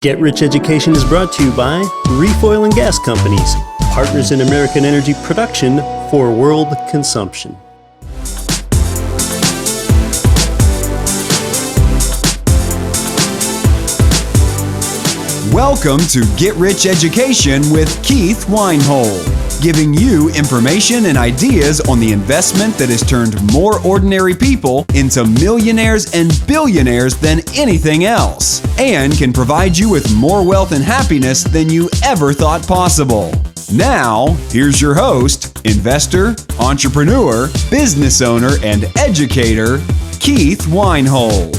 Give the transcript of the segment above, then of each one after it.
Get Rich Education is brought to you by Reef Oil and Gas Companies, partners in American energy production for world consumption. Welcome to Get Rich Education with Keith Weinhold, giving you information and ideas on the investment that has turned more ordinary people into millionaires and billionaires than anything else, and can provide you with more wealth and happiness than you ever thought possible. Now, here's your host, investor, entrepreneur, business owner, and educator, Keith Weinhold.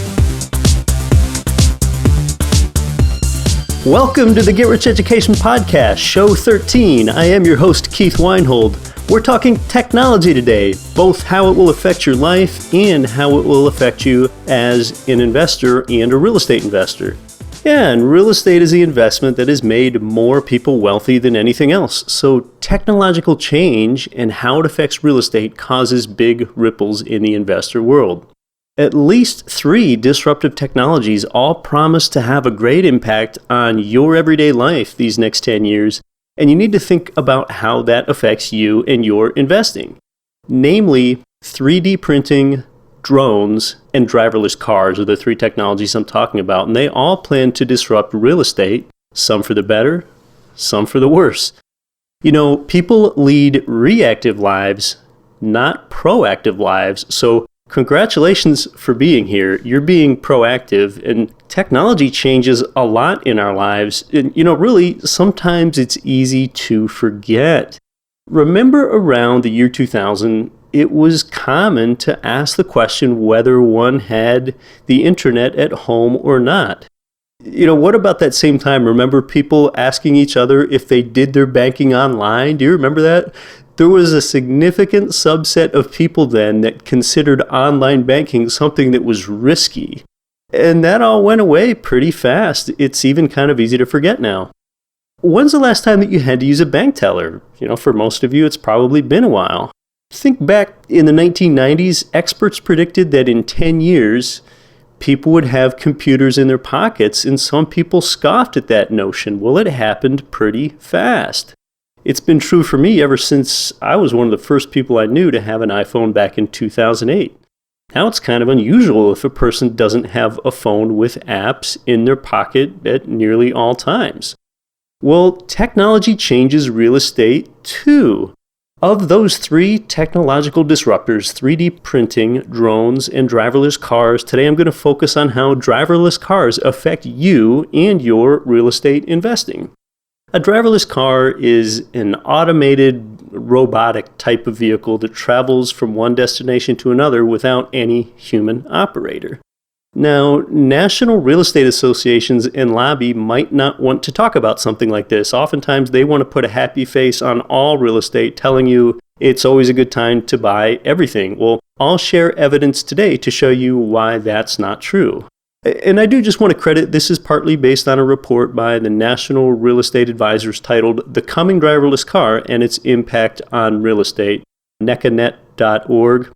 Welcome to the Get Rich Education Podcast, Show 13. I am your host, Keith Weinhold. We're talking technology today, both how it will affect your life and how it will affect you as an investor and a real estate investor. Yeah, and real estate is the investment that has made more people wealthy than anything else. So technological change and how it affects real estate causes big ripples in the investor world. At least 3 disruptive technologies all promise to have a great impact on your everyday life these next 10 years, and you need to think about how that affects you and your investing. Namely, 3D printing, drones, and driverless cars are the 3 technologies I'm talking about, and they all plan to disrupt real estate, some for the better, some for the worse. You know, people lead reactive lives, not proactive lives, so congratulations for being here. You're being proactive, and technology changes a lot in our lives. And, really, sometimes it's easy to forget. Remember around the year 2000, it was common to ask the question whether one had the internet at home or not. What about that same time? Remember people asking each other if they did their banking online? Do you remember that? There was a significant subset of people then that considered online banking something that was risky. And that all went away pretty fast. It's even kind of easy to forget now. When's the last time that you had to use a bank teller? For most of you, it's probably been a while. Think back in the 1990s, experts predicted that in 10 years, people would have computers in their pockets, and some people scoffed at that notion. Well, it happened pretty fast. It's been true for me ever since I was one of the first people I knew to have an iPhone back in 2008. Now it's kind of unusual if a person doesn't have a phone with apps in their pocket at nearly all times. Well, technology changes real estate too. Of those 3 technological disruptors, 3D printing, drones, and driverless cars, today I'm going to focus on how driverless cars affect you and your real estate investing. A driverless car is an automated, robotic type of vehicle that travels from one destination to another without any human operator. Now, national real estate associations and lobby might not want to talk about something like this. Oftentimes, they want to put a happy face on all real estate, telling you it's always a good time to buy everything. Well, I'll share evidence today to show you why that's not true. And I do just want to credit, this is partly based on a report by the National Real Estate Advisors titled The Coming Driverless Car and Its Impact on Real Estate, necanet.org.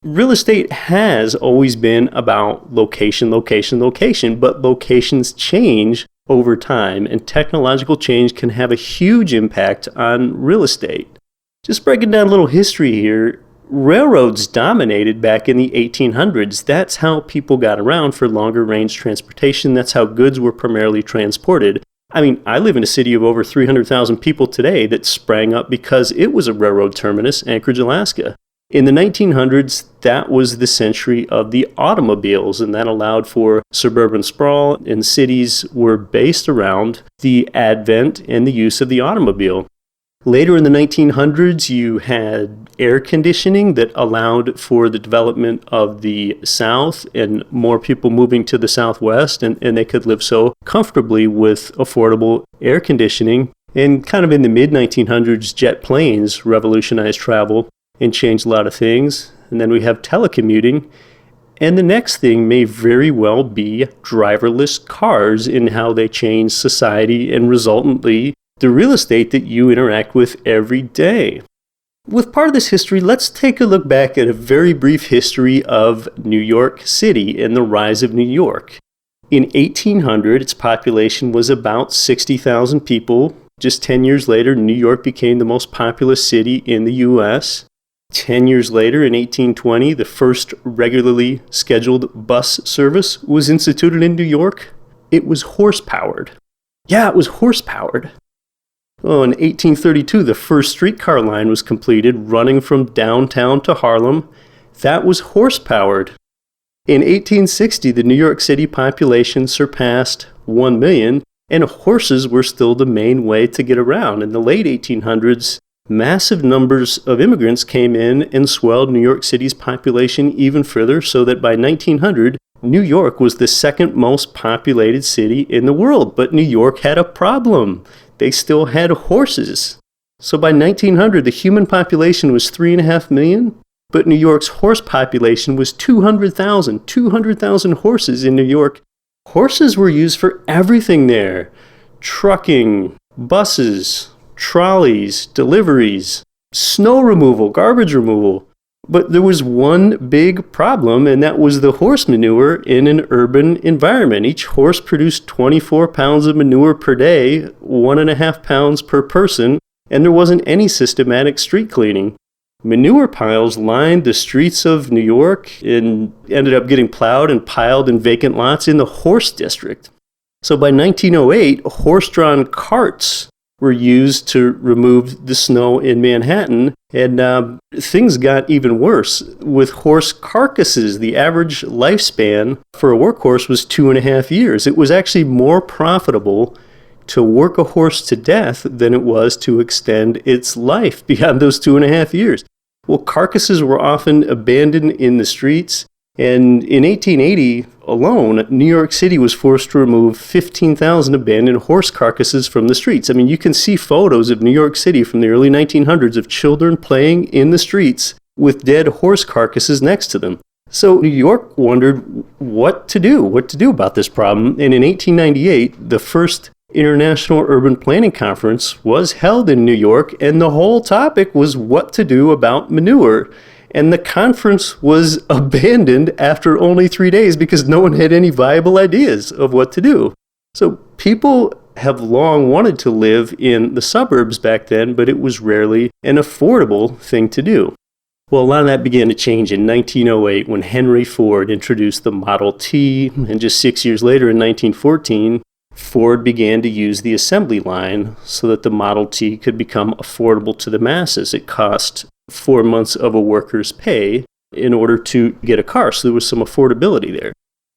Real estate has always been about location, but locations change over time, and technological change can have a huge impact on real estate. Just breaking down a little history here, railroads dominated back in the 1800s. That's how people got around for longer range transportation. That's how goods were primarily transported. I live in a city of over 300,000 people today that sprang up because it was a railroad terminus, Anchorage, Alaska. In the 1900s, that was the century of the automobiles, and that allowed for suburban sprawl, and cities were based around the advent and the use of the automobile. Later in the 1900s, you had air conditioning that allowed for the development of the South and more people moving to the Southwest, and they could live so comfortably with affordable air conditioning. And kind of in the mid-1900s, jet planes revolutionized travel and changed a lot of things. And then we have telecommuting. And the next thing may very well be driverless cars and how they change society and resultantly the real estate that you interact with every day. With part of this history, let's take a look back at a very brief history of New York City and the rise of New York. In 1800, its population was about 60,000 people. Just 10 years later, New York became the most populous city in the U.S. 10 years later, in 1820, the first regularly scheduled bus service was instituted in New York. It was horse-powered. Yeah, it was horse-powered. Oh, in 1832, the first streetcar line was completed, running from downtown to Harlem. That was horse-powered. In 1860, the New York City population surpassed 1 million, and horses were still the main way to get around. In the late 1800s, massive numbers of immigrants came in and swelled New York City's population even further, so that by 1900, New York was the second most populated city in the world. But New York had a problem. They still had horses. So by 1900, the human population was 3.5 million, but New York's horse population was 200,000. 200,000 horses in New York. Horses were used for everything there. Trucking, buses, trolleys, deliveries, snow removal, garbage removal. But there was one big problem, and that was the horse manure in an urban environment. Each horse produced 24 pounds of manure per day, 1.5 pounds per person, and there wasn't any systematic street cleaning. Manure piles lined the streets of New York and ended up getting plowed and piled in vacant lots in the horse district. So by 1908, horse-drawn carts were used to remove the snow in Manhattan, and things got even worse. With horse carcasses, the average lifespan for a workhorse was 2.5 years. It was actually more profitable to work a horse to death than it was to extend its life beyond those 2.5 years. Well, carcasses were often abandoned in the streets, and in 1880 alone, New York City was forced to remove 15,000 abandoned horse carcasses from the streets. I mean, you can see photos of New York City from the early 1900s of children playing in the streets with dead horse carcasses next to them. So New York wondered what to do about this problem, and in 1898, the first International Urban Planning Conference was held in New York, and the whole topic was what to do about manure. And the conference was abandoned after only 3 days because no one had any viable ideas of what to do. So people have long wanted to live in the suburbs back then, but it was rarely an affordable thing to do. Well, a lot of that began to change in 1908 when Henry Ford introduced the Model T, and just 6 years later in 1914, Ford began to use the assembly line so that the Model T could become affordable to the masses. It cost 4 months of a worker's pay in order to get a car, so there was some affordability there.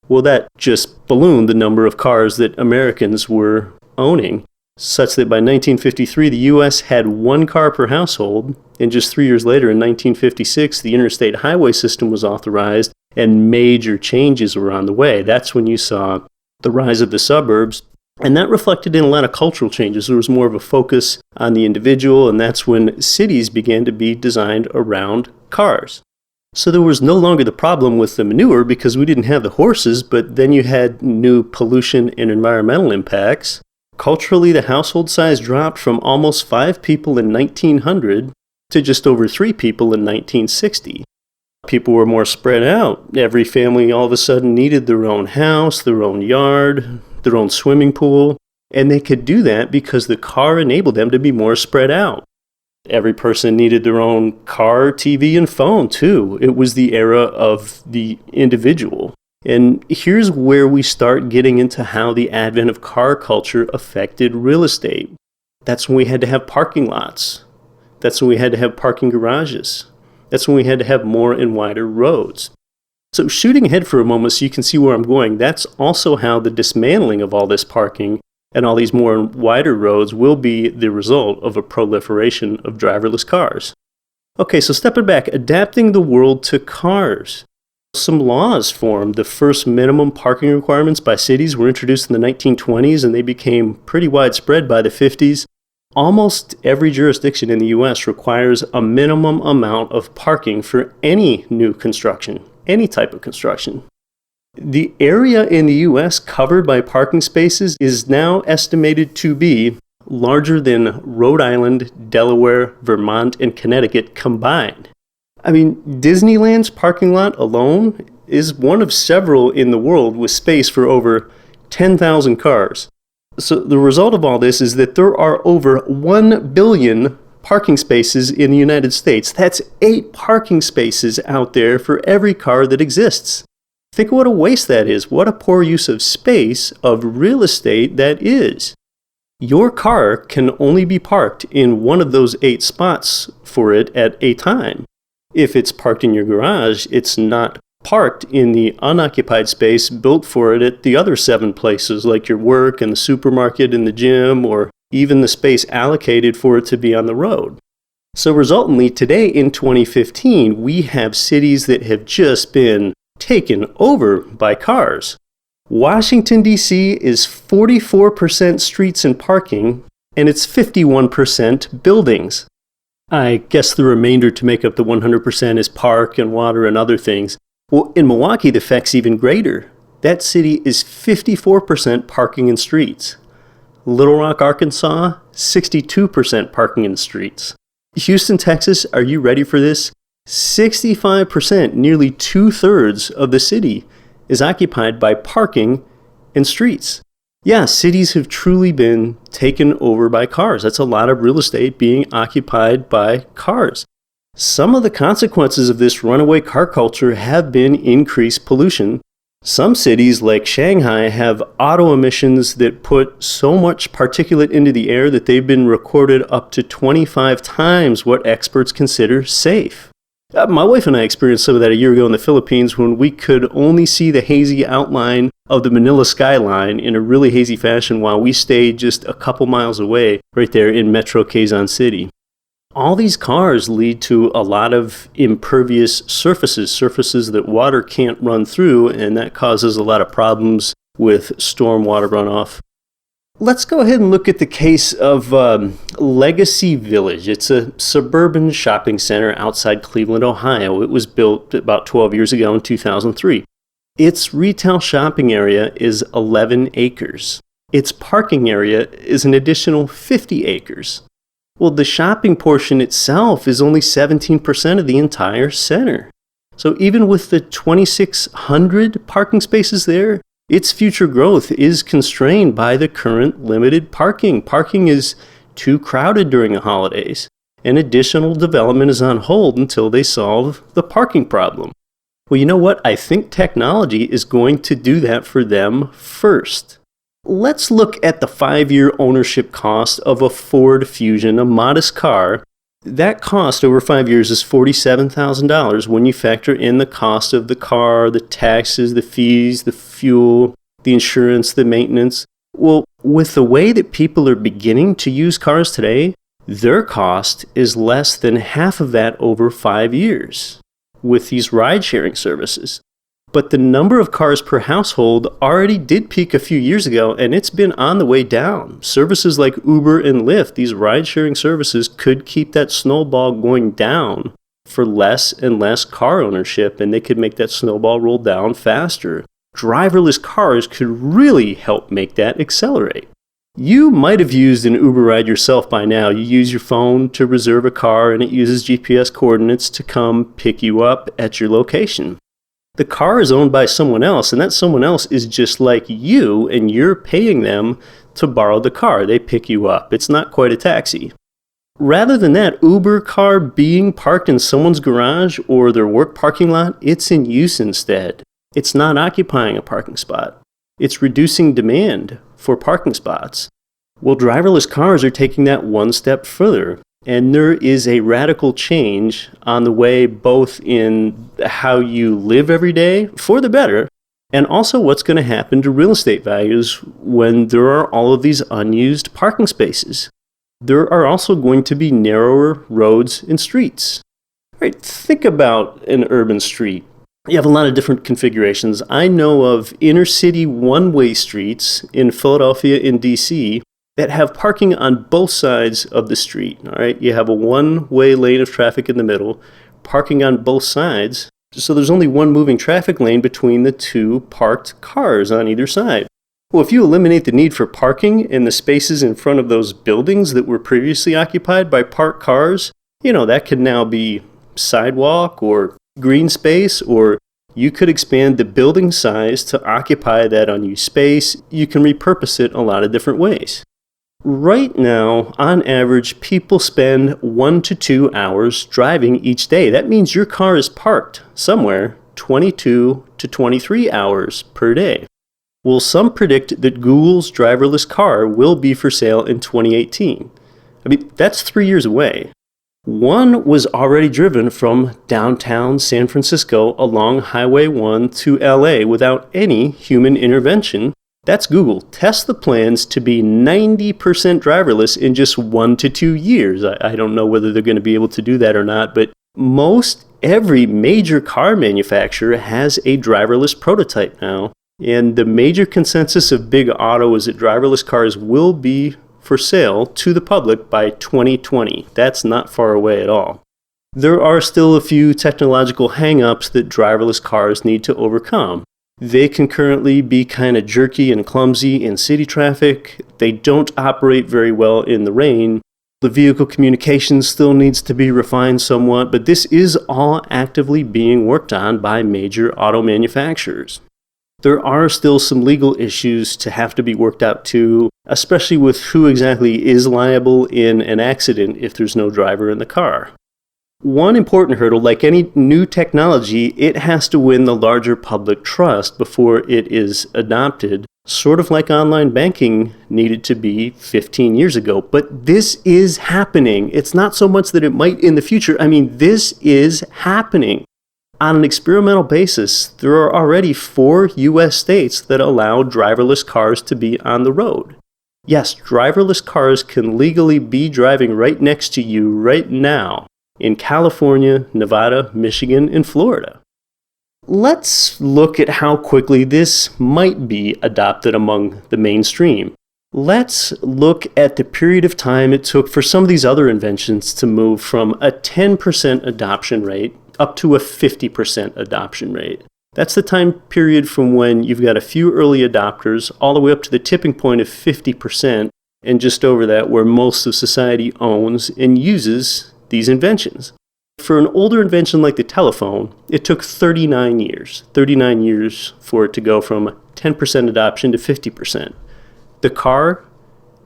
Well, that just ballooned the number of cars that Americans were owning, such that by 1953, the U.S. had 1 car per household, and just 3 years later, in 1956, the interstate highway system was authorized, and major changes were on the way. That's when you saw the rise of the suburbs, and that reflected in a lot of cultural changes. There was more of a focus on the individual, and that's when cities began to be designed around cars. So there was no longer the problem with the manure because we didn't have the horses, but then you had new pollution and environmental impacts. Culturally, the household size dropped from almost 5 people in 1900 to just over 3 people in 1960. People were more spread out. Every family all of a sudden needed their own house, their own yard, their own swimming pool, and they could do that because the car enabled them to be more spread out. Every person needed their own car, TV, and phone too. It was the era of the individual. And here's where we start getting into how the advent of car culture affected real estate. That's when we had to have parking lots. That's when we had to have parking garages. That's when we had to have more and wider roads. So shooting ahead for a moment so you can see where I'm going, that's also how the dismantling of all this parking and all these more and wider roads will be the result of a proliferation of driverless cars. Okay, so stepping back, adapting the world to cars. Some laws formed. The first minimum parking requirements by cities were introduced in the 1920s, and they became pretty widespread by the 50s. Almost every jurisdiction in the U.S. requires a minimum amount of parking for any new construction, any type of construction. The area in the U.S. covered by parking spaces is now estimated to be larger than Rhode Island, Delaware, Vermont, and Connecticut combined. I mean, Disneyland's parking lot alone is one of several in the world with space for over 10,000 cars. So the result of all this is that there are over 1 billion parking spaces in the United States. That's 8 parking spaces out there for every car that exists. Think of what a waste that is. What a poor use of space, of real estate that is. Your car can only be parked in one of those 8 spots for it at a time. If it's parked in your garage, it's not parked in the unoccupied space built for it at the other 7 places, like your work and the supermarket and the gym, or even the space allocated for it to be on the road. So resultantly, today in 2015, we have cities that have just been taken over by cars. Washington, D.C. is 44% streets and parking, and it's 51% buildings. I guess the remainder to make up the 100% is park and water and other things. Well, in Milwaukee, the effect's even greater. That city is 54% parking and streets. Little Rock, Arkansas, 62% parking in the streets. Houston, Texas, are you ready for this? 65%, nearly 2/3 of the city, is occupied by parking and streets. Yeah, cities have truly been taken over by cars. That's a lot of real estate being occupied by cars. Some of the consequences of this runaway car culture have been increased pollution. Some cities, like Shanghai, have auto emissions that put so much particulate into the air that they've been recorded up to 25 times what experts consider safe. My wife and I experienced some of that a year ago in the Philippines when we could only see the hazy outline of the Manila skyline in a really hazy fashion while we stayed just a couple miles away, right there in Metro Quezon City. All these cars lead to a lot of impervious surfaces that water can't run through, and that causes a lot of problems with stormwater runoff. Let's go ahead and look at the case of Legacy Village. It's a suburban shopping center outside Cleveland, Ohio. It was built about 12 years ago in 2003. Its retail shopping area is 11 acres. Its parking area is an additional 50 acres. Well, the shopping portion itself is only 17% of the entire center. So even with the 2,600 parking spaces there, its future growth is constrained by the current limited parking. Parking is too crowded during the holidays, and additional development is on hold until they solve the parking problem. Well, you know what? I think technology is going to do that for them first. Let's look at the 5-year ownership cost of a Ford Fusion, a modest car. That cost over 5 years is $47,000 when you factor in the cost of the car, the taxes, the fees, the fuel, the insurance, the maintenance. Well, with the way that people are beginning to use cars today, their cost is less than half of that over 5 years with these ride-sharing services. But the number of cars per household already did peak a few years ago, and it's been on the way down. Services like Uber and Lyft, these ride-sharing services, could keep that snowball going down for less and less car ownership, and they could make that snowball roll down faster. Driverless cars could really help make that accelerate. You might have used an Uber ride yourself by now. You use your phone to reserve a car, and it uses GPS coordinates to come pick you up at your location. The car is owned by someone else, and that someone else is just like you, and you're paying them to borrow the car. They pick you up. It's not quite a taxi. Rather than that Uber car being parked in someone's garage or their work parking lot, it's in use instead. It's not occupying a parking spot. It's reducing demand for parking spots. Well, driverless cars are taking that one step further. And there is a radical change on the way, both in how you live every day, for the better, and also what's going to happen to real estate values when there are all of these unused parking spaces. There are also going to be narrower roads and streets. Right? Think about an urban street. You have a lot of different configurations. I know of inner city one-way streets in Philadelphia and D.C. that have parking on both sides of the street. All right, you have a one-way lane of traffic in the middle, parking on both sides, so there's only one moving traffic lane between the two parked cars on either side. Well, if you eliminate the need for parking in the spaces in front of those buildings that were previously occupied by parked cars, that could now be sidewalk or green space or You could expand the building size to occupy that unused space. You can repurpose it a lot of different ways. Right now, on average, people spend 1 to 2 hours driving each day. That means your car is parked somewhere 22 to 23 hours per day. Well, some predict that Google's driverless car will be for sale in 2018. That's 3 years away. One was already driven from downtown San Francisco along Highway 1 to LA without any human intervention. That's Google. Test the plans to be 90% driverless in just 1 to 2 years. I don't know whether they're going to be able to do that or not, but most every major car manufacturer has a driverless prototype now. And the major consensus of Big Auto is that driverless cars will be for sale to the public by 2020. That's not far away at all. There are still a few technological hang-ups that driverless cars need to overcome. They can currently be kind of jerky and clumsy in city traffic. They don't operate very well in the rain. The vehicle communication still needs to be refined somewhat, but this is all actively being worked on by major auto manufacturers. There are still some legal issues to have to be worked out too, especially with who exactly is liable in an accident if there's no driver in the car. One important hurdle, like any new technology, it has to win the larger public trust before it is adopted, sort of like online banking needed to be 15 years ago. But this is happening. It's not so much that it might in the future. This is happening. On an experimental basis, there are already 4 U.S. states that allow driverless cars to be on the road. Yes, driverless cars can legally be driving right next to you right now in California, Nevada, Michigan, and Florida. Let's look at how quickly this might be adopted among the mainstream. Let's look at the period of time it took for some of these other inventions to move from a 10% adoption rate up to a 50% adoption rate. That's the time period from when you've got a few early adopters all the way up to the tipping point of 50%, and just over that where most of society owns and uses these inventions. For an older invention like the telephone, it took 39 years. 39 years for it to go from 10% adoption to 50%. The car,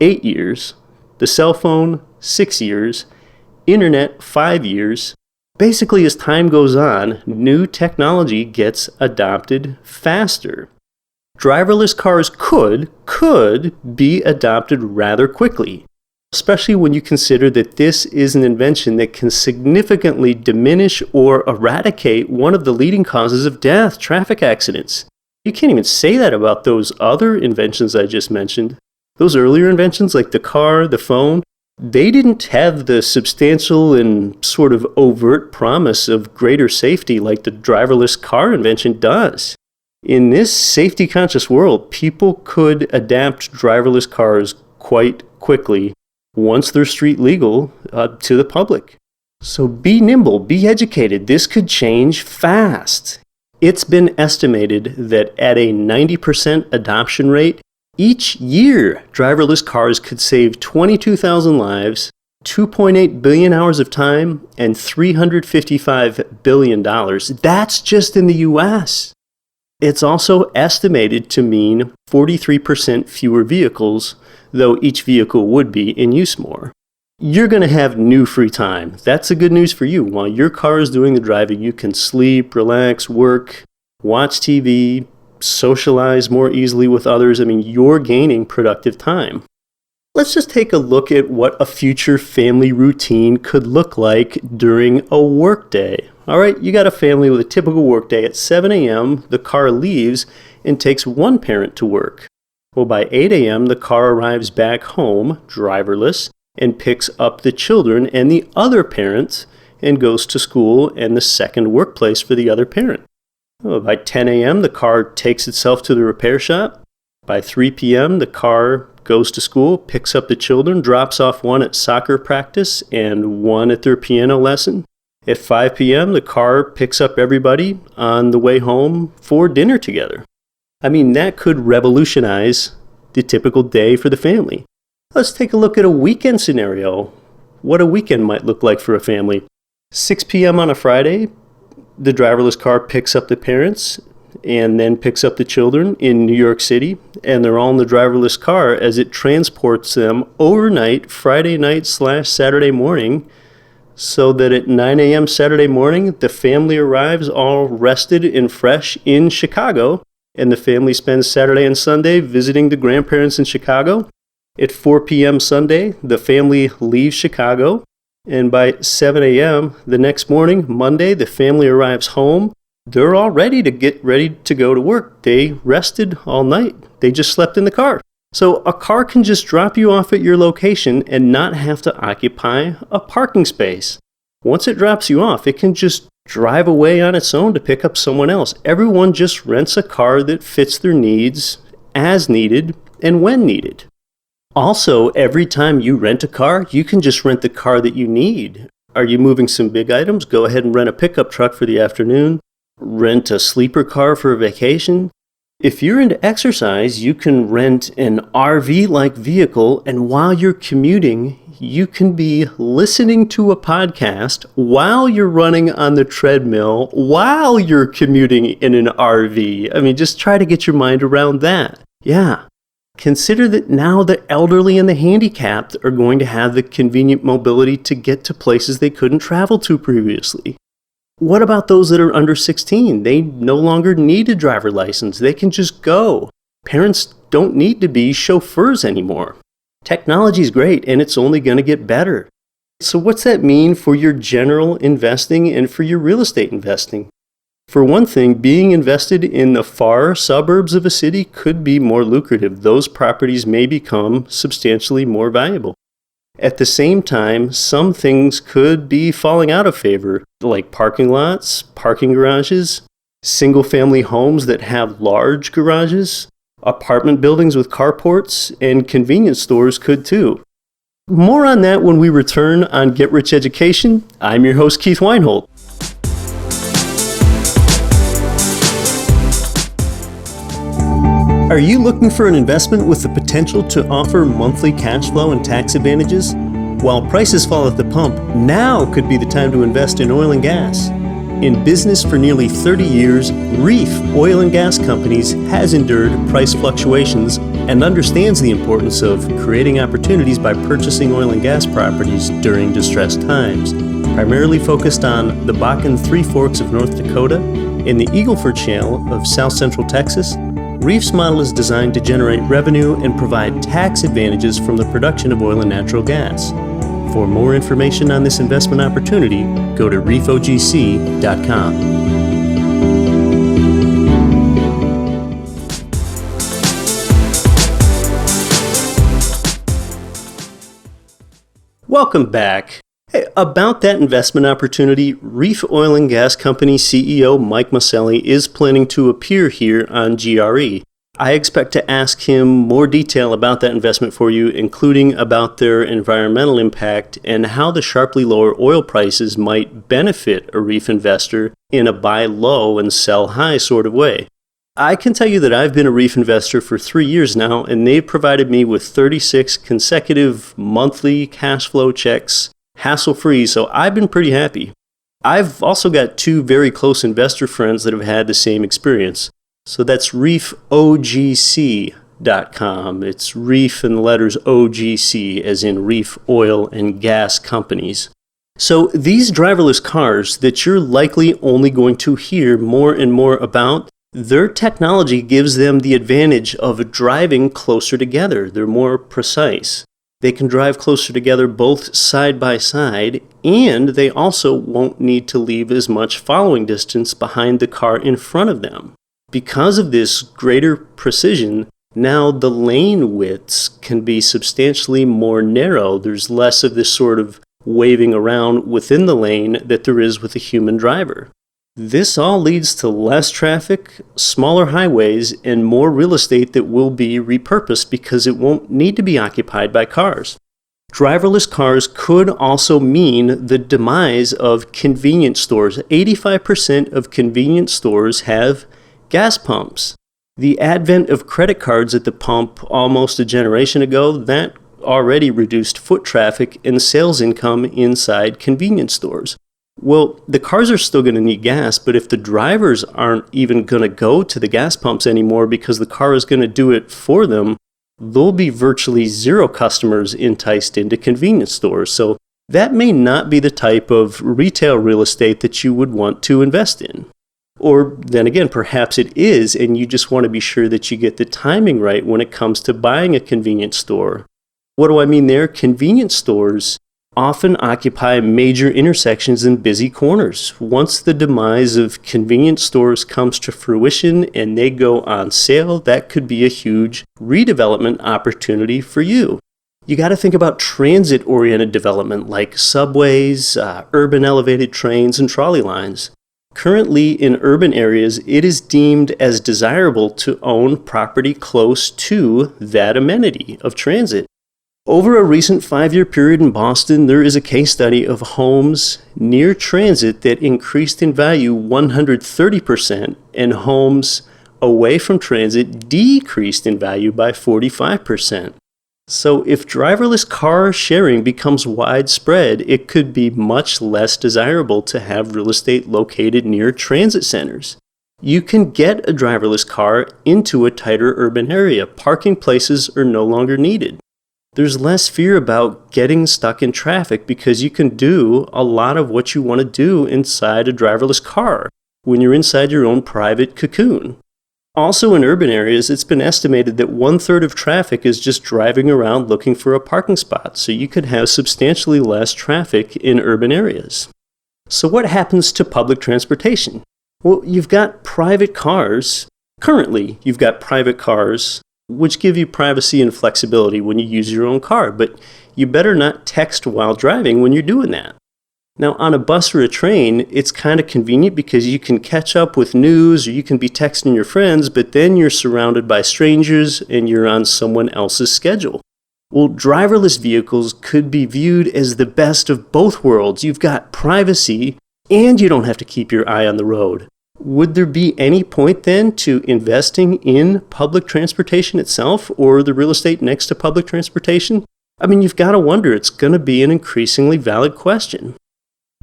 8 years. The cell phone, 6 years. Internet, 5 years. Basically, as time goes on, new technology gets adopted faster. Driverless cars could be adopted rather quickly, especially when you consider that this is an invention that can significantly diminish or eradicate one of the leading causes of death, traffic accidents. You can't even say that about those other inventions I just mentioned. Those earlier inventions like the car, the phone, they didn't have the substantial and sort of overt promise of greater safety like the driverless car invention does. In this safety-conscious world, people could adapt driverless cars quite quickly once they're street legal to the public. So be nimble, be educated. This could change fast. It's been estimated that at a 90% adoption rate, each year, driverless cars could save 22,000 lives, 2.8 billion hours of time, and $355 billion. That's just in the U.S. It's also estimated to mean 43% fewer vehicles, though each vehicle would be in use more. You're going to have new free time. That's the good news for you. While your car is doing the driving, you can sleep, relax, work, watch TV, socialize more easily with others. You're gaining productive time. Let's just take a look at what a future family routine could look like during a workday. All right, you got a family with a typical workday. At 7 a.m., the car leaves and takes one parent to work. Well, by 8 a.m., the car arrives back home, driverless, and picks up the children and the other parent and goes to school and the second workplace for the other parent. By 10 a.m., the car takes itself to the repair shop. By 3 p.m., the car goes to school, picks up the children, drops off one at soccer practice and one at their piano lesson. At 5 p.m., the car picks up everybody on the way home for dinner together. That could revolutionize the typical day for the family. Let's take a look at a weekend scenario. What a weekend might look like for a family. 6 p.m. on a Friday, The driverless car picks up the parents and then picks up the children in New York City, and they're all in the driverless car as it transports them overnight, Friday night / Saturday morning, so that at 9 a.m. Saturday morning, the family arrives all rested and fresh in Chicago, and the family spends Saturday and Sunday visiting the grandparents in Chicago. At 4 p.m. Sunday, the family leaves Chicago, and by 7 a.m. the next morning, Monday, the family arrives home. They're all ready to go to work. They rested all night. They just slept in the car. So a car can just drop you off at your location and not have to occupy a parking space. Once it drops you off, it can just drive away on its own to pick up someone else. Everyone just rents a car that fits their needs as needed and when needed. Also, every time you rent a car, you can just rent the car that you need. Are you moving some big items? Go ahead and rent a pickup truck for the afternoon. Rent a sleeper car for a vacation. If you're into exercise, you can rent an RV-like vehicle, and while you're commuting, you can be listening to a podcast while you're running on the treadmill, while you're commuting in an RV. I mean, just try to get your mind around that. Yeah. Consider that now the elderly and the handicapped are going to have the convenient mobility to get to places they couldn't travel to previously. What about those that are under 16? They no longer need a driver license. They can just go. Parents don't need to be chauffeurs anymore. Technology is great, and it's only going to get better. So what's that mean for your general investing and for your real estate investing? For one thing, being invested in the far suburbs of a city could be more lucrative. Those properties may become substantially more valuable. At the same time, some things could be falling out of favor, like parking lots, parking garages, single-family homes that have large garages, apartment buildings with carports, and convenience stores could too. More on that when we return on Get Rich Education. I'm your host, Keith Weinhold. Are you looking for an investment with the potential to offer monthly cash flow and tax advantages? While prices fall at the pump, now could be the time to invest in oil and gas. In business for nearly 30 years, Reef Oil and Gas Companies has endured price fluctuations and understands the importance of creating opportunities by purchasing oil and gas properties during distressed times. Primarily focused on the Bakken Three Forks of North Dakota and the Eagle Ford Shale of South Central Texas, Reef's model is designed to generate revenue and provide tax advantages from the production of oil and natural gas. For more information on this investment opportunity, go to reefogc.com. Welcome back. Hey, about that investment opportunity, Reef Oil and Gas Company CEO Mike Maselli is planning to appear here on GRE. I expect to ask him more detail about that investment for you, including about their environmental impact and how the sharply lower oil prices might benefit a Reef investor in a buy low and sell high sort of way. I can tell you that I've been a Reef investor for 3 years now, and they've provided me with 36 consecutive monthly cash flow checks, hassle-free, so I've been pretty happy. I've also got 2 very close investor friends that have had the same experience. So that's reefogc.com. It's Reef and the letters OGC, as in Reef Oil and Gas Companies. So these driverless cars that you're likely only going to hear more and more about, their technology gives them the advantage of driving closer together. They're more precise. They can drive closer together both side by side, and they also won't need to leave as much following distance behind the car in front of them. Because of this greater precision, now the lane widths can be substantially more narrow. There's less of this sort of waving around within the lane that there is with a human driver. This all leads to less traffic, smaller highways, and more real estate that will be repurposed because it won't need to be occupied by cars. Driverless cars could also mean the demise of convenience stores. 85% of convenience stores have gas pumps. The advent of credit cards at the pump almost a generation ago, that already reduced foot traffic and sales income inside convenience stores. Well, the cars are still going to need gas, but if the drivers aren't even going to go to the gas pumps anymore because the car is going to do it for them, there'll be virtually zero customers enticed into convenience stores. So that may not be the type of retail real estate that you would want to invest in. Or then again, perhaps it is, and you just want to be sure that you get the timing right when it comes to buying a convenience store. What do I mean there? Convenience stores often occupy major intersections and busy corners. Once the demise of convenience stores comes to fruition and they go on sale, that could be a huge redevelopment opportunity for you. You got to think about transit-oriented development like subways, urban elevated trains, and trolley lines. Currently, in urban areas, it is deemed as desirable to own property close to that amenity of transit. Over a recent 5-year period in Boston, there is a case study of homes near transit that increased in value 130%, and homes away from transit decreased in value by 45%. So if driverless car sharing becomes widespread, it could be much less desirable to have real estate located near transit centers. You can get a driverless car into a tighter urban area. Parking places are no longer needed. There's less fear about getting stuck in traffic because you can do a lot of what you want to do inside a driverless car when you're inside your own private cocoon. Also in urban areas, it's been estimated that 1/3 of traffic is just driving around looking for a parking spot, so you could have substantially less traffic in urban areas. So what happens to public transportation? Well, you've got private cars. Currently, you've got private cars which give you privacy and flexibility when you use your own car, but you better not text while driving when you're doing that. Now, on a bus or a train, it's kind of convenient because you can catch up with news or you can be texting your friends, but then you're surrounded by strangers and you're on someone else's schedule. Well, driverless vehicles could be viewed as the best of both worlds. You've got privacy and you don't have to keep your eye on the road. Would there be any point then to investing in public transportation itself or the real estate next to public transportation? I mean, you've got to wonder. It's going to be an increasingly valid question.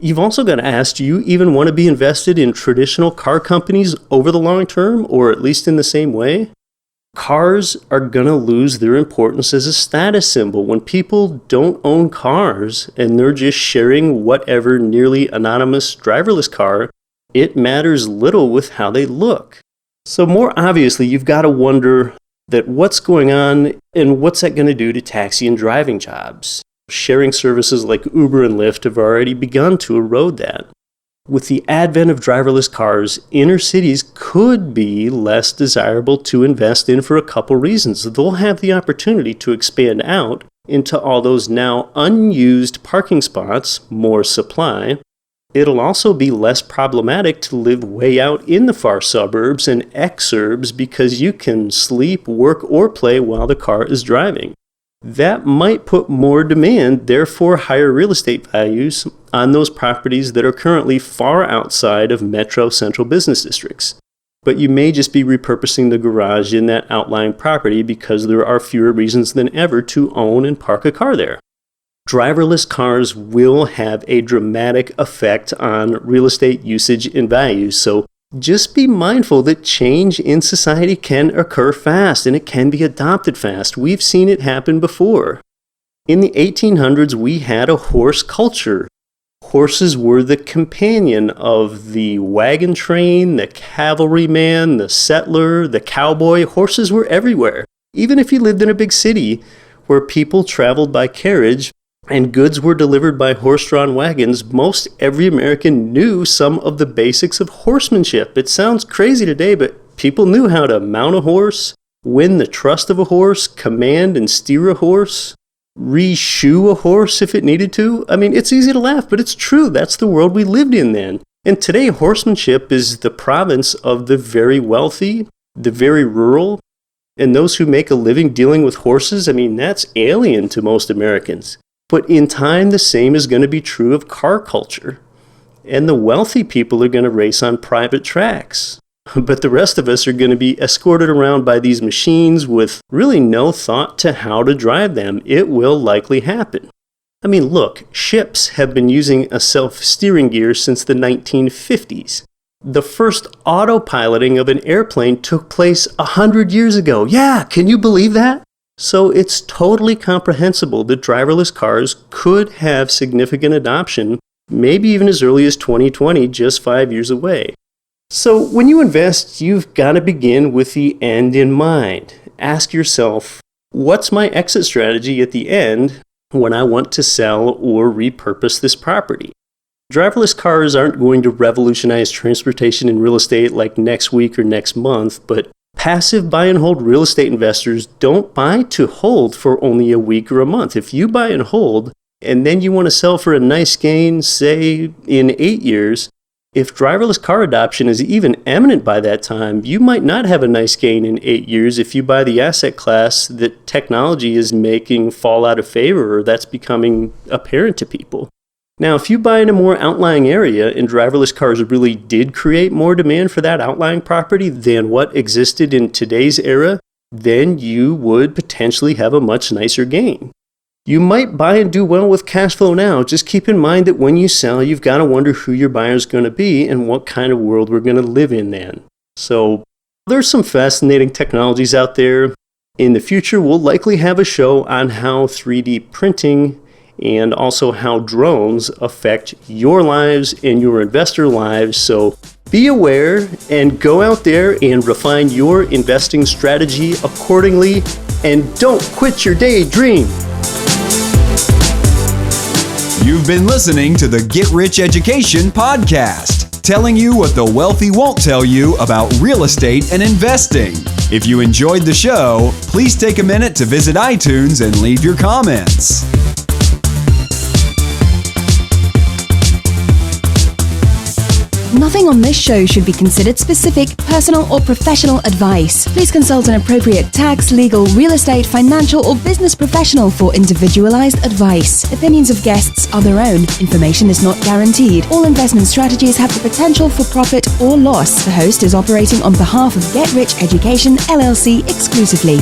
You've also got to ask, do you even want to be invested in traditional car companies over the long term, or at least in the same way? Cars are going to lose their importance as a status symbol. When people don't own cars and they're just sharing whatever nearly anonymous driverless car, it matters little with how they look. So more obviously, you've got to wonder that what's going on and what's that going to do to taxi and driving jobs? Sharing services like Uber and Lyft have already begun to erode that. With the advent of driverless cars, inner cities could be less desirable to invest in for a couple reasons. They'll have the opportunity to expand out into all those now unused parking spots, more supply. It'll also be less problematic to live way out in the far suburbs and exurbs because you can sleep, work, or play while the car is driving. That might put more demand, therefore higher real estate values, on those properties that are currently far outside of metro central business districts. But you may just be repurposing the garage in that outlying property because there are fewer reasons than ever to own and park a car there. Driverless cars will have a dramatic effect on real estate usage and values, so just be mindful that change in society can occur fast and it can be adopted fast. We've seen it happen before. In the 1800s, we had a horse culture. Horses were the companion of the wagon train, the cavalryman, the settler, the cowboy. Horses were everywhere. Even if you lived in a big city where people traveled by carriage, and goods were delivered by horse-drawn wagons, most every American knew some of the basics of horsemanship. It sounds crazy today, but people knew how to mount a horse, win the trust of a horse, command and steer a horse, re-shoe a horse if it needed to. I mean, it's easy to laugh, but it's true. That's the world we lived in then. And today, horsemanship is the province of the very wealthy, the very rural, and those who make a living dealing with horses. I mean, that's alien to most Americans. But in time, the same is going to be true of car culture. And the wealthy people are going to race on private tracks. But the rest of us are going to be escorted around by these machines with really no thought to how to drive them. It will likely happen. I mean, look, ships have been using a self-steering gear since the 1950s. The first autopiloting of an airplane took place 100 years ago. Yeah, can you believe that? So it's totally comprehensible that driverless cars could have significant adoption, maybe even as early as 2020, just 5 years away. So when you invest, you've got to begin with the end in mind. Ask yourself, what's my exit strategy at the end when I want to sell or repurpose this property? Driverless cars aren't going to revolutionize transportation and real estate like next week or next month, but passive buy and hold real estate investors don't buy to hold for only a week or a month. If you buy and hold, and then you want to sell for a nice gain, say in 8 years, if driverless car adoption is even imminent by that time, you might not have a nice gain in 8 years if you buy the asset class that technology is making fall out of favor or that's becoming apparent to people. Now, if you buy in a more outlying area and driverless cars really did create more demand for that outlying property than what existed in today's era, then you would potentially have a much nicer gain. You might buy and do well with cash flow now. Just keep in mind that when you sell, you've got to wonder who your buyer is going to be and what kind of world we're going to live in then. So there's some fascinating technologies out there. In the future, we'll likely have a show on how 3D printing and also how drones affect your lives and your investor lives. So be aware and go out there and refine your investing strategy accordingly. And don't quit your daydream. You've been listening to the Get Rich Education Podcast, telling you what the wealthy won't tell you about real estate and investing. If you enjoyed the show, please take a minute to visit iTunes and leave your comments. Nothing on this show should be considered specific, personal, or professional advice. Please consult an appropriate tax, legal, real estate, financial, or business professional for individualized advice. Opinions of guests are their own. Information is not guaranteed. All investment strategies have the potential for profit or loss. The host is operating on behalf of Get Rich Education, LLC exclusively.